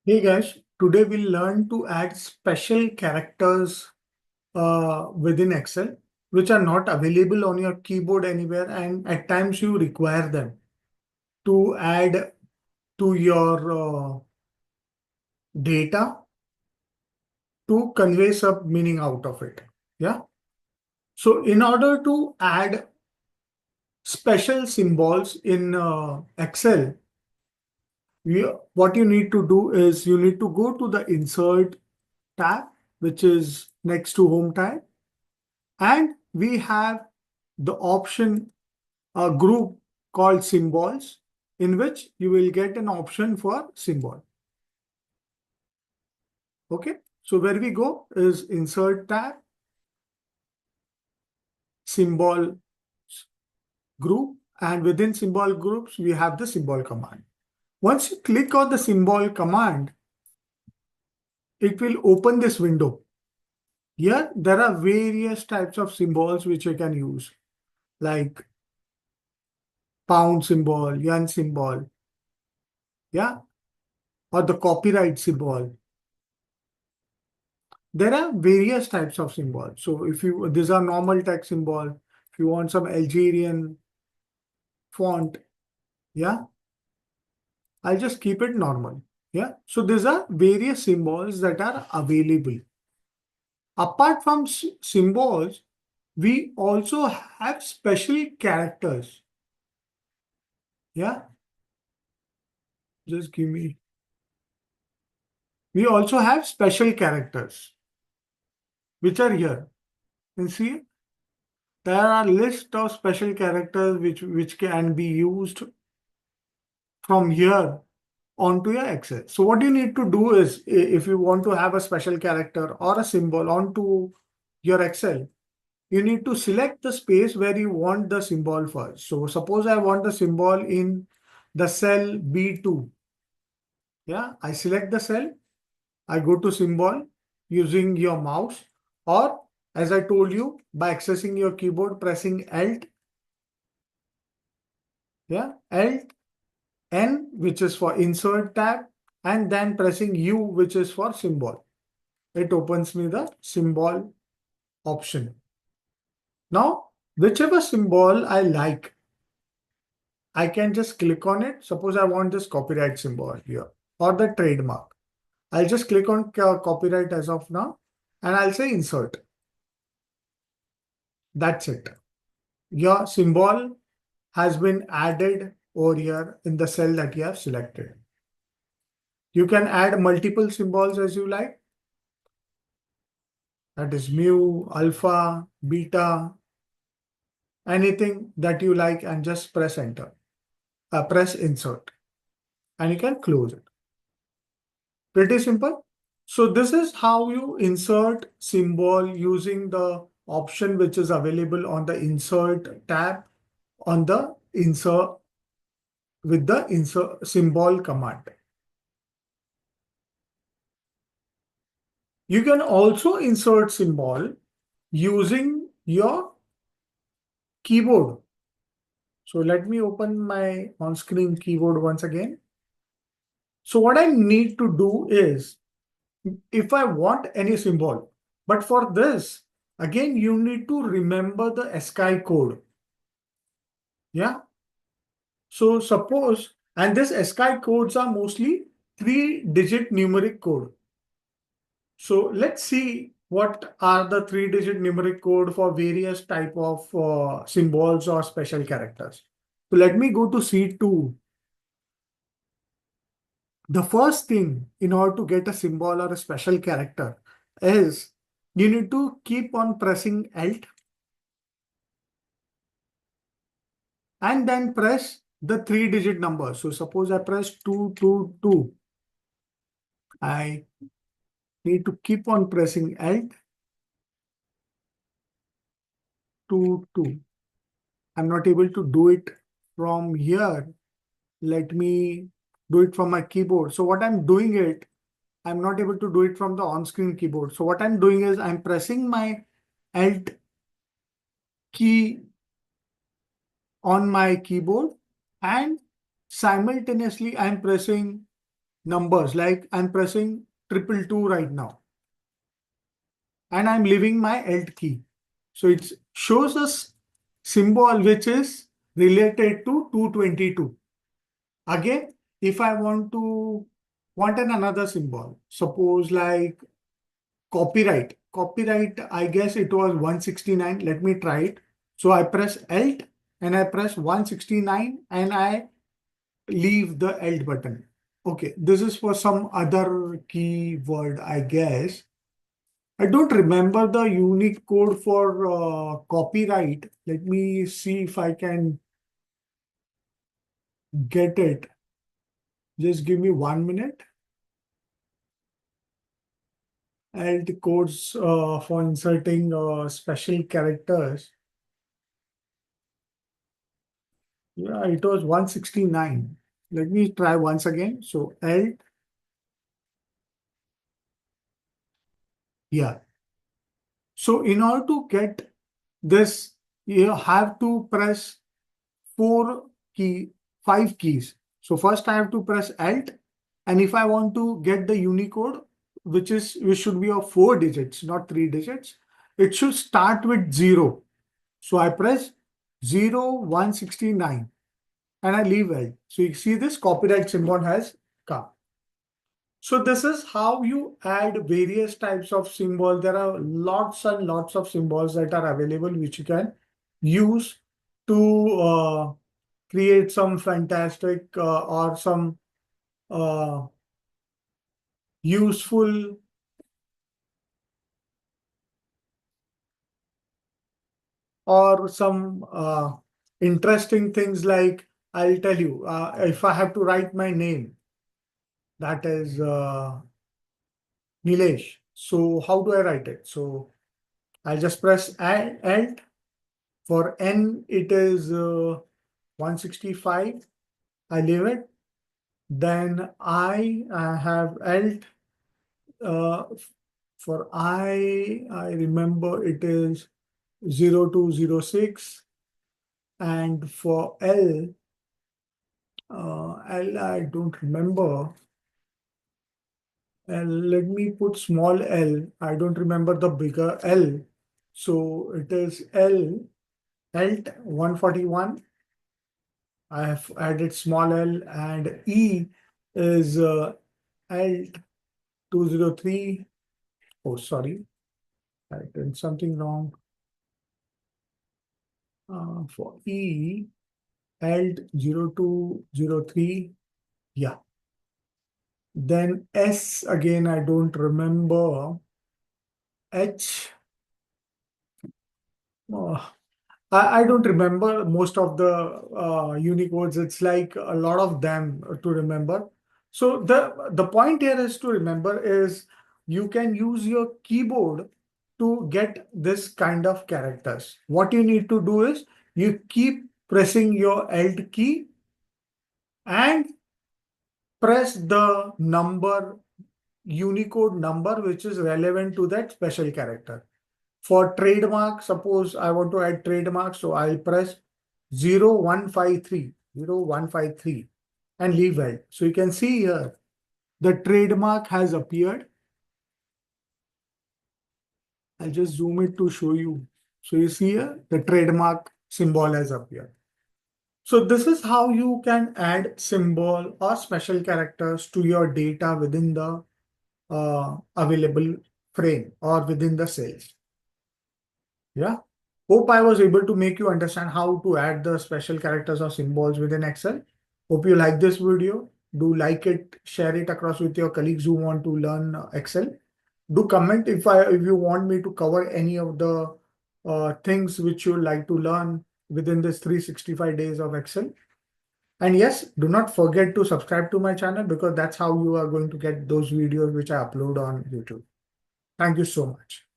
Hey guys, today we'll learn to add special characters within Excel, which are not available on your keyboard anywhere, and at times you require them to add to your data to convey some meaning out of it. Yeah. So in order to add special symbols in Excel, what you need to do is you need to go to the Insert tab, which is next to Home tab. And we have the option, a group called symbols, in which you will get an option for symbol. Okay, so where we go is Insert tab, symbol group, and within symbol groups, we have the symbol command. Once you click on the symbol command, it will open this window. Here, there are various types of symbols which you can use, like pound symbol, yen symbol, yeah, or the copyright symbol. There are various types of symbols. So if you, these are normal text symbol. If you want some Algerian font, yeah, I'll just keep it normal. Yeah. So these are various symbols that are available. Apart from symbols, we also have special characters. Yeah. Just give me. We also have special characters, which are here. You see, there are list of special characters which can be used from here onto your Excel. So what you need to do is, if you want to have a special character or a symbol onto your Excel, you need to select the space where you want the symbol first. So suppose I want the symbol in the cell B2. Yeah, I select the cell, I go to symbol using your mouse, or as I told you, by accessing your keyboard, pressing Alt, yeah, Alt N, which is for insert tab, and then pressing U, which is for symbol. It opens me the symbol option. Now, whichever symbol I like, I can just click on it. Suppose I want this copyright symbol here or the trademark. I'll just click on copyright as of now, and I'll say insert. That's it. Your symbol has been added over here in the cell that you have selected. You can add multiple symbols as you like. That is mu, alpha, beta, anything that you like, and just press enter. Press insert, and you can close it. Pretty simple. So this is how you insert symbol using the option which is available on the insert tab on the insert with the insert symbol command. You can also insert symbol using your keyboard. So let me open my on-screen keyboard once again. So what I need to do is, if I want any symbol, but for this, again, you need to remember the ASCII code. Yeah. So suppose, and this ASCII codes are mostly 3-digit numeric code. So let's see what are the 3-digit numeric code for various type of symbols or special characters. So let me go to C2. The first thing in order to get a symbol or a special character is you need to keep on pressing Alt and then press the 3-digit number. So suppose I press 222. I need to keep on pressing Alt 22. I'm not able to do it from here. Let me do it from my keyboard. So what I'm doing it, I'm not able to do it from the on-screen keyboard. So what I'm doing is I'm pressing my Alt key on my keyboard and simultaneously I'm pressing numbers, like I'm pressing 222 right now, and I'm leaving my Alt key. So it shows us symbol which is related to 222. Again, if I want another symbol, suppose like copyright, I guess it was 169. Let me try it. So I press Alt and I press 169 and I leave the Alt button. Okay, this is for some other keyword, I guess. I don't remember the unique code for copyright. Let me see if I can get it. Just give me 1 minute. Alt codes for inserting special characters. Yeah, it was 169. Let me try once again. So Alt, yeah. So in order to get this, you have to press four key, five keys. So first I have to press Alt, and if I want to get the Unicode, which should be of 4 digits, not 3 digits, it should start with 0. So I press 0169 and I leave Alt. So you see this copyright symbol has come. So this is how you add various types of symbols. There are lots and lots of symbols that are available which you can use to create some fantastic or some uh, useful or some interesting things, like I'll tell you, if I have to write my name, that is Nilesh. So how do I write it? So I'll just press Alt. For N, it is 165. I leave it. Then I have Alt. Uh, for I remember it is 0206. And for L, I don't remember. And let me put small l. I don't remember the bigger L. So it is Alt 141. I have added small l, and E is Alt 203. Oh, sorry, I did something wrong. For E, Alt 0203. Yeah. Then S again, I don't remember. H. Oh, I don't remember most of the Unicodes. It's like a lot of them to remember. So the point here is to remember is you can use your keyboard to get this kind of characters. What you need to do is you keep pressing your Alt key and press the Unicode number which is relevant to that special character. For trademark, suppose I want to add trademark, so I'll press 0153, 0153 and leave it. So you can see here, the trademark has appeared. I'll just zoom it to show you. So you see here, the trademark symbol has appeared. So this is how you can add symbol or special characters to your data within the available frame or within the cells. Yeah. Hope I was able to make you understand how to add the special characters or symbols within Excel. Hope you like this video. Do like it, share it across with your colleagues who want to learn Excel. Do comment if you want me to cover any of the things which you like to learn within this 365 days of Excel. And yes, do not forget to subscribe to my channel, because that's how you are going to get those videos which I upload on YouTube. Thank you so much.